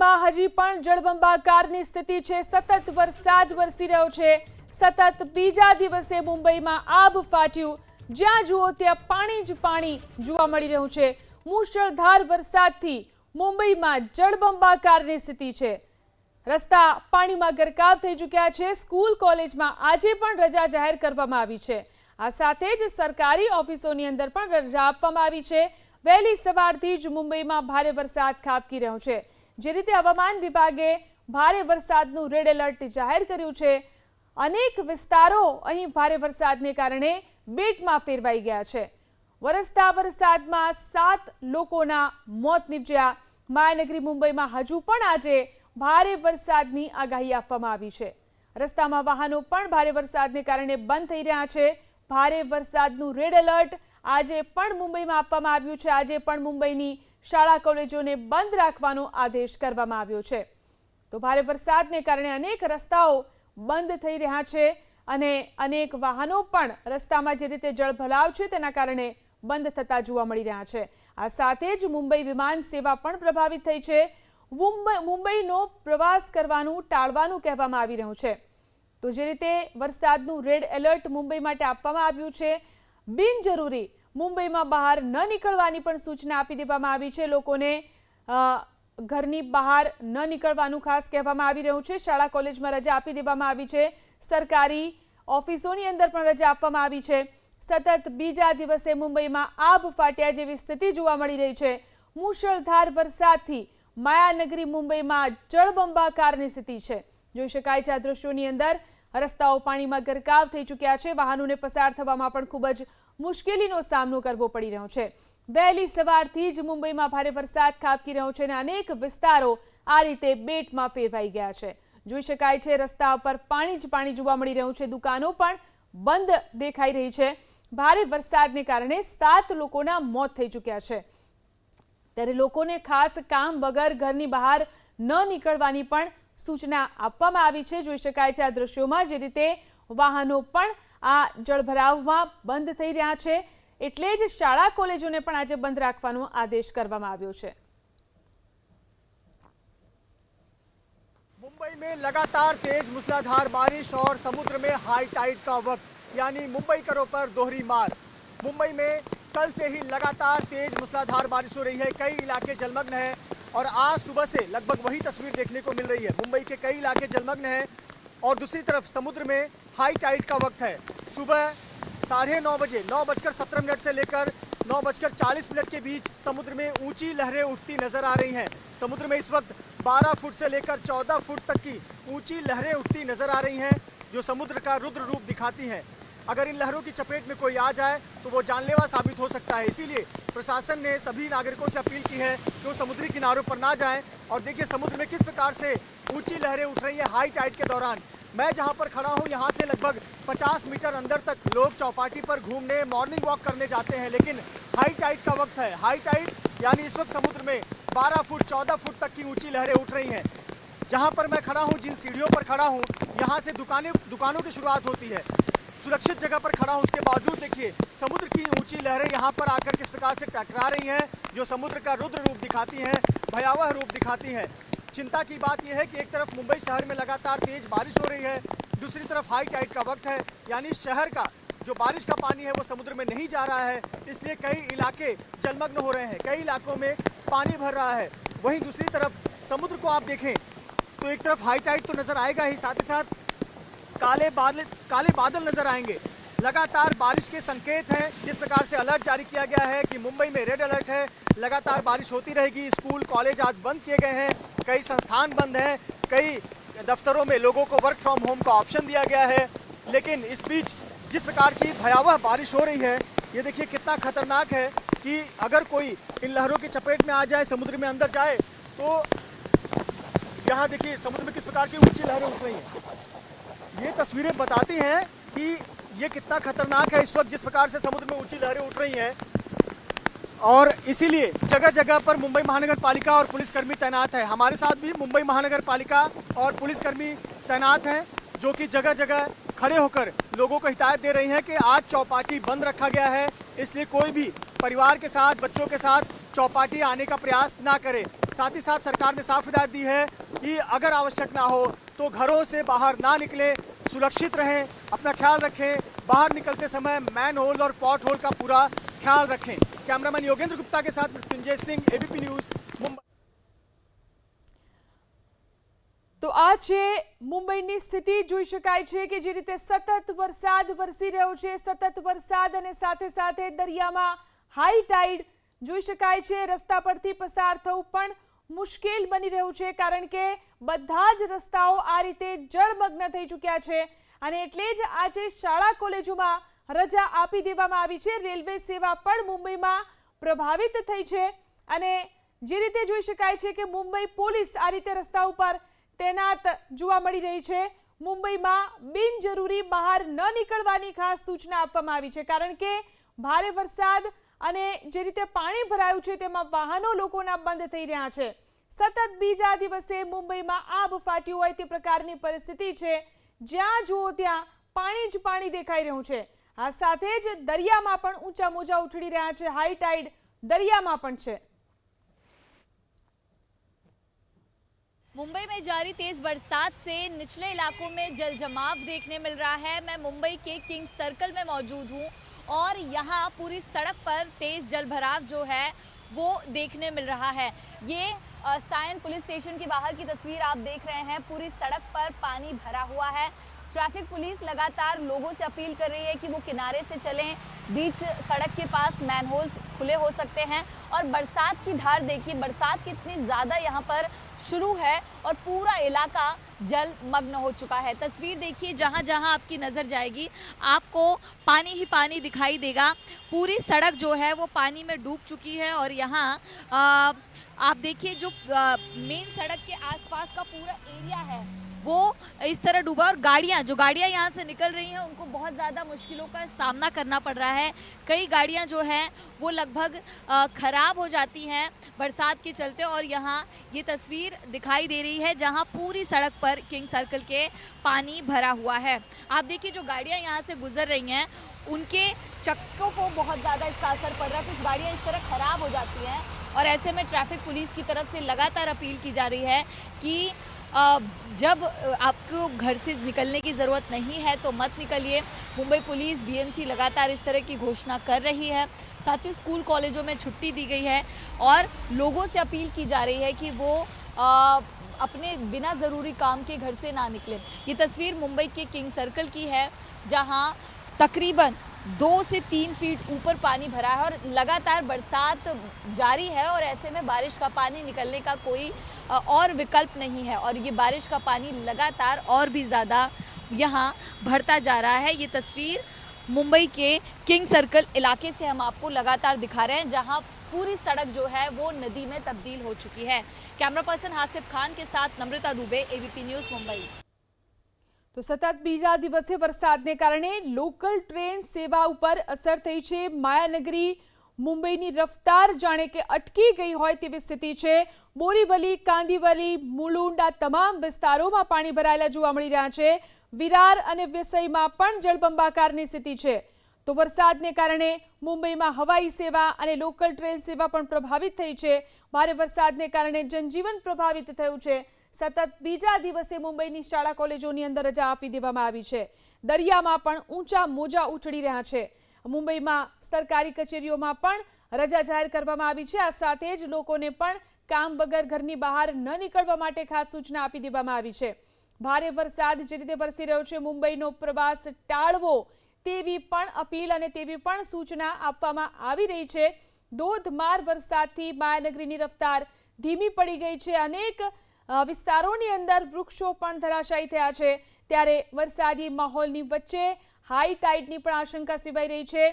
મુંબઈમાં હજી પણ જળબંબાકારની સ્થિતિ છે। સતત વરસાદ વરસી રહ્યો છે। સતત બીજા દિવસે મુંબઈમાં આબ ફાટ્યું। જ્યાં જુઓ ત્યાં પાણી જ પાણી જોવા મળી રહ્યું છે। મુશળધાર વરસાદથી મુંબઈમાં જળબંબાકારની સ્થિતિ છે। રસ્તા પાણીમાં ગરકાવ થઈ ચૂક્યા છે। સ્કૂલ કોલેજમાં આજે પણ રજા જાહેર કરવામાં આવી છે। આ સાથે જ સરકારી ઓફિસોની અંદર પણ રજા આપવામાં આવી છે। વહેલી સવારથી જ મુંબઈમાં ભારે વરસાદ ખાબકી રહ્યો છે। જે રીતે હવામાન વિભાગે ભારે વરસાદનું રેડ એલર્ટ જાહેર કર્યું છે। અનેક વિસ્તારો અહીં ભારે વરસાદને કારણે બેટમાં ફેરવાઈ ગયા છે। વરસતા વરસાદમાં 7 લોકોના મોત નીપજ્યા। માયાનગરી મુંબઈમાં હજુ પણ આજે ભારે વરસાદની આગાહી આપવામાં આવી છે। રસ્તામાં વાહનો પણ ભારે વરસાદને કારણે બંધ થઈ રહ્યા છે। ભારે વરસાદનું રેડ એલર્ટ આજે પણ મુંબઈમાં આપવામાં આવ્યું છે। આજે પણ મુંબઈની શાળા કોલેજોને બંધ રાખવાનો આદેશ કરવામાં આવ્યો છે। તો ભારે વરસાદને કારણે અનેક રસ્તાઓ બંધ થઈ રહ્યા છે અને અનેક વાહનો પણ રસ્તામાં જે રીતે જળભરાવ છે તેના કારણે બંધ થતા જોવા મળી રહ્યા છે। આ સાથે જ મુંબઈ વિમાન સેવા પણ પ્રભાવિત થઈ છે। મુંબઈનો પ્રવાસ કરવાનું ટાળવાનું કહેવામાં આવી રહ્યું છે। તો જે રીતે વરસાદનું રેડ એલર્ટ મુંબઈ માટે આપવામાં આવ્યું છે। બિનજરૂરી મુંબઈમાં બહાર ન નીકળવાની પણ સૂચના આપી દેવામાં આવી છે। લોકોને ઘરની બહાર ન નીકળવાનું ખાસ કહેવામાં આવી રહ્યું છે। શાળા કોલેજમાં રજા આપી દેવામાં આવી છે। સરકારી ઓફિસોની અંદર પણ રજા આપવામાં આવી છે। સતત બીજા દિવસે મુંબઈમાં આબ ફાટ્યા જેવી સ્થિતિ જોવા મળી રહી છે। મુશળધાર વરસાદથી માયાનગરી મુંબઈમાં જળબંબાકારની સ્થિતિ છે। જોઈ શકાય છે આ દ્રશ્યોની અંદર રસ્તાઓ પાણીમાં ગરકાવ થઈ ચૂક્યા છે। વાહનોને પસાર થવામાં પણ ખૂબ જ મુશ્કેલીનો સામનો કરવો પડી રહ્યો છે। વહેલી સવારથી જ મુંબઈમાં ભારે વરસાદ ખાબકી રહ્યો છે અને અનેક વિસ્તારો આ રીતે બેટમાં ફેરવાઈ ગયા છે। જોઈ શકાય છે રસ્તા પર પાણી જ પાણી જોવા મળી રહ્યું છે। દુકાનો પણ બંધ દેખાઈ રહી છે। ભારે વરસાદને કારણે 7 લોકોના મોત થઈ ચૂક્યા છે। ત્યારે લોકોને ખાસ કામ વગર ઘરની બહાર ન નીકળવાની પણ સૂચના આપવામાં આવી છે। જોઈ શકાય છે આ દ્રશ્યોમાં જે રીતે વાહનો પણ આ જળભરાવમાં બંધ થઈ રહ્યા છે। એટલે જ શાળા કોલેજોને પણ આજે બંધ રાખવાનો આદેશ કરવામાં આવ્યો છે। मुंबई में लगातार तेज मूसलाधार बारिश और समुद्र में हाई टाइड का वक्त, यानी मुंबई करों पर दोहरी मार। मुंबई में कल से ही लगातार तेज मूसलाधार बारिश हो रही है। कई इलाके जलमग्न हैं और आज सुबह से लगभग वही तस्वीर देखने को मिल रही है। मुंबई के कई इलाके जलमग्न हैं और दूसरी तरफ समुद्र में हाई टाइड का वक्त है। सुबह 9:30 बजे 9:17 से लेकर 9:40 के बीच समुद्र में ऊंची लहरें उठती नजर आ रही हैं। समुद्र में इस वक्त 12 फुट से लेकर 14 फुट तक की ऊंची लहरें उठती नजर आ रही हैं, जो समुद्र का रुद्र रूप दिखाती हैं। अगर इन लहरों की चपेट में कोई आ जाए तो वो जानलेवा साबित हो सकता है। इसीलिए प्रशासन ने सभी नागरिकों से अपील की है कि वो समुद्री किनारों पर ना जाएं। और देखिए समुद्र में किस प्रकार से ऊंची लहरें उठ रही हैं हाई टाइड के दौरान। मैं जहां पर खड़ा हूं यहाँ से लगभग 50 मीटर अंदर तक लोग चौपाटी पर घूमने मॉर्निंग वॉक करने जाते हैं, लेकिन हाई टाइड का वक्त है। हाई टाइड यानी इस वक्त समुद्र में 12 फुट 14 फुट तक की ऊंची लहरें उठ रही हैं। जहां पर मैं खड़ा हूं, जिन सीढ़ियों पर खड़ा हूं, यहाँ से दुकानों की शुरुआत होती है। सुरक्षित जगह पर खड़ा हूं, उसके बावजूद देखिए समुद्र की ऊंची लहरें यहाँ पर आकर किस प्रकार से टकरा रही हैं, जो समुद्र का रुद्र रूप दिखाती हैं, भयावह रूप दिखाती हैं। चिंता की बात यह है कि एक तरफ मुंबई शहर में लगातार तेज बारिश हो रही है, दूसरी तरफ हाई टाइड का वक्त है, यानी शहर का जो बारिश का पानी है वो समुद्र में नहीं जा रहा है। इसलिए कई इलाके जलमग्न हो रहे हैं, कई इलाकों में पानी भर रहा है। वहीं दूसरी तरफ समुद्र को आप देखें तो एक तरफ हाई टाइड तो नजर आएगा ही, साथ ही साथ काले बादल नजर आएंगे। लगातार बारिश के संकेत हैं। जिस प्रकार से अलर्ट जारी किया गया है कि मुंबई में रेड अलर्ट है, लगातार बारिश होती रहेगी। स्कूल कॉलेज आज बंद किए गए हैं, कई संस्थान बंद हैं, कई दफ्तरों में लोगों को वर्क फ्रॉम होम का ऑप्शन दिया गया है। लेकिन इस बीच जिस प्रकार की भयावह बारिश हो रही है, ये देखिए कितना खतरनाक है कि अगर कोई इन लहरों की चपेट में आ जाए, समुद्र में अंदर जाए, तो यहाँ देखिए समुद्र में किस प्रकार की ऊंची लहरें उठ रही हैं। ये तस्वीरें बताती हैं कि ये कितना खतरनाक है इस वक्त, जिस प्रकार से समुद्र में ऊंची लहरें उठ रही हैं। और इसीलिए जगह जगह पर मुंबई महानगर पालिका और पुलिसकर्मी तैनात है। हमारे साथ भी मुंबई महानगर पालिका और पुलिसकर्मी तैनात हैं, जो कि जगह जगह खड़े होकर लोगों को हिदायत दे रही हैं कि आज चौपाटी बंद रखा गया है, इसलिए कोई भी परिवार के साथ, बच्चों के साथ चौपाटी आने का प्रयास ना करे। साथ ही साथ सरकार ने साफ हिदायत दी है कि अगर आवश्यक ना हो तो घरों से बाहर ना निकलें, सुरक्षित रहें, अपना ख्याल रखें, बाहर निकलते समय मैन होल और पॉट होल का पूरा ख्याल रखें। कैमरामैन योगेंद्र गुप्ता के साथ मृत्युंजय सिंह, एबीपी न्यूज, मुंबई। તો આ છે મુંબઈની સ્થિતિ। જોઈ શકાય છે કે જે રીતે સતત વરસાદ વરસી રહ્યો છે, સતત વરસાદ અને સાથે સાથે દરિયામાં હાઈ ટાઈડ જોઈ શકાય છે। રસ્તા પરથી પસાર થવું પણ મુશ્કેલ બની રહ્યું છે, કારણ કે બધા જ રસ્તાઓ આ રીતે જળમગ્ન થઈ ચૂક્યા છે અને એટલે જ આજે શાળા કોલેજોમાં રજા આપી દેવામાં આવી છે। રેલવે સેવા પણ મુંબઈમાં પ્રભાવિત થઈ છે અને જે રીતે જોઈ શકાય છે કે મુંબઈ પોલીસ આ રીતે રસ્તા ઉપર તૈનાત જોવા મળી રહી છે। મુંબઈમાં બિનજરૂરી બહાર ન નીકળવાની ખાસ સૂચના આપવામાં આવી છે, કારણ કે ભારે વરસાદ અને જે રીતે પાણી ભરાયું છે તેમાં વાહનો લોકોના બંધ થઈ રહ્યા છે। સતત બીજા દિવસે મુંબઈમાં આબ ફાટ્યું હોય તે પ્રકારની પરિસ્થિતિ છે। જ્યાં જુઓ ત્યાં પાણી જ પાણી દેખાઈ રહ્યું છે। આ સાથે જ દરિયામાં પણ ઊંચા મોજા ઉછળી રહ્યા છે, હાઈ ટાઈડ દરિયામાં પણ છે। मुंबई में जारी तेज बरसात से निचले इलाकों में जल जमाव देखने मिल रहा है। मैं मुंबई के किंग सर्कल में मौजूद हूँ और यहाँ पूरी सड़क पर तेज जल भराव जो है वो देखने मिल रहा है। ये सायन पुलिस स्टेशन के बाहर की तस्वीर आप देख रहे हैं। पूरी सड़क पर पानी भरा हुआ है। ट्रैफिक पुलिस लगातार लोगों से अपील कर रही है कि वो किनारे से चलें। बीच सड़क के पास मैनहोल्स खुले हो सकते हैं और बरसात की धार देखिए, बरसात कितनी ज़्यादा यहाँ पर शुरू है और पूरा इलाका जलमग्न हो चुका है। तस्वीर देखिए, जहाँ जहाँ आपकी नज़र जाएगी आपको पानी ही पानी दिखाई देगा। पूरी सड़क जो है वो पानी में डूब चुकी है और यहाँ आप देखिए जो मेन सड़क के आसपास का पूरा एरिया है वो इस तरह डूबा और जो गाड़ियाँ यहाँ से निकल रही हैं उनको बहुत ज़्यादा मुश्किलों का सामना करना पड़ रहा है। कई गाड़ियाँ जो हैं वो लगभग ख़राब हो जाती हैं बरसात के चलते। और यहाँ ये तस्वीर दिखाई दे रही है जहाँ पूरी सड़क पर किंग सर्कल के पानी भरा हुआ है। आप देखिए जो गाड़ियाँ यहाँ से गुजर रही हैं उनके चक्कों को बहुत ज़्यादा इसका असर पड़ रहा है। कुछ गाड़ियाँ इस तरह ख़राब हो जाती हैं और ऐसे में ट्रैफिक पुलिस की तरफ से लगातार अपील की जा रही है कि जब आपको घर से निकलने की ज़रूरत नहीं है तो मत निकलिए। मुंबई पुलिस, बीएमसी लगातार इस तरह की घोषणा कर रही है। साथ ही स्कूल कॉलेजों में छुट्टी दी गई है और लोगों से अपील की जा रही है कि वो अपने बिना ज़रूरी काम के घर से ना निकलें। ये तस्वीर मुंबई के किंग सर्कल की है जहां तकरीबन 2 से 3 फीट ऊपर पानी भरा है और लगातार बरसात जारी है और ऐसे में बारिश का पानी निकलने का कोई और विकल्प नहीं है और ये बारिश का पानी लगातार और भी ज़्यादा यहाँ भरता जा रहा है। ये तस्वीर मुंबई के किंग सर्कल इलाके से हम आपको लगातार दिखा रहे हैं जहाँ पूरी सड़क जो है वो नदी में तब्दील हो चुकी है। कैमरा पर्सन हासिफ खान के साथ नम्रता दुबे, एबीपी न्यूज़ मुंबई। તો સતત બીજા દિવસે વરસાદને કારણે લોકલ ટ્રેન સેવા ઉપર અસર થઈ છે। માયાનગરી મુંબઈની રફતાર જાણે કે અટકી ગઈ હોય તેવી સ્થિતિ છે। બોરીવલી, કાંદિવલી, મુલુંડ આ તમામ વિસ્તારોમાં પાણી ભરાયેલા જોવા મળી રહ્યા છે। વિરાર અને વસઈમાં પણ જળબંબાકારની સ્થિતિ છે। તો વરસાદને કારણે મુંબઈમાં હવાઈ સેવા અને લોકલ ટ્રેન સેવા પણ પ્રભાવિત થઈ છે। ભારે વરસાદને કારણે જનજીવન પ્રભાવિત થયું છે। સતત બીજા દિવસે મુંબઈની શાળા કોલેજોની અંદર રજા આપી દેવામાં આવી છે। દરિયામાં પણ ઊંચા મોજા ઉછળી રહ્યા છે। મુંબઈમાં સરકારી કચેરીઓમાં પણ રજા જાહેર કરવામાં આવી છે। આ સાથે જ લોકોને પણ કામ વગર ઘરની બહાર ન નીકળવા માટે ખાસ સૂચના આપી દેવામાં આવી છે। ભારે વરસાદ જે રીતે વરસી રહ્યો છે મુંબઈનો પ્રવાસ ટાળવો તેવી પણ અપીલ અને તેવી પણ સૂચના આપવામાં આવી રહી છે। ધોધમાર વરસાદથી માયાનગરીની રફતાર ધીમી પડી ગઈ છે। અનેક વિસ્તારોની અંદર વૃક્ષો પણ ધરાશાયી થયા છે। ત્યારે વરસાદી માહોલની વચ્ચે હાઈ ટાઈડની પણ આશંકા સેવાઈ રહી છે।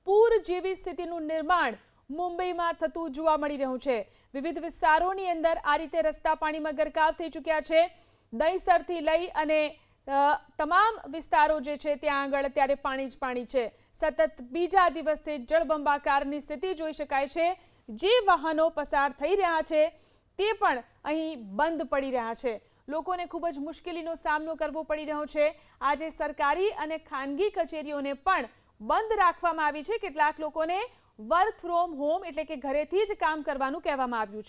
પૂર જેવી સ્થિતિનું નિર્માણ મુંબઈમાં થતું જોવા મળી રહ્યું છે। વિવિધ વિસ્તારોની અંદર આ રીતે રસ્તા પાણીમાં ગરકાવ થઈ ચૂક્યા છે। દહીસરથી લઈ અને તમામ વિસ્તારો જે છે ત્યાં આગળ અત્યારે પાણી જ પાણી છે। સતત બીજા દિવસે જળબંબાકારની સ્થિતિ જોઈ શકાય છે। જે વાહનો પસાર થઈ રહ્યા છે તે પણ અહીં બંધ પડી રહ્યા છે। લોકોને ખૂબ જ મુશ્કેલીનો સામનો કરવો પડી રહ્યો છે। આજે સરકારી અને ખાનગી કચેરીઓને પણ બંધ રાખવામાં આવી છે। કેટલાક લોકોને વર્ક ફ્રોમ હોમ એટલે કે ઘરેથી જ કામ કરવાનું કહેવામાં આવ્યું છે।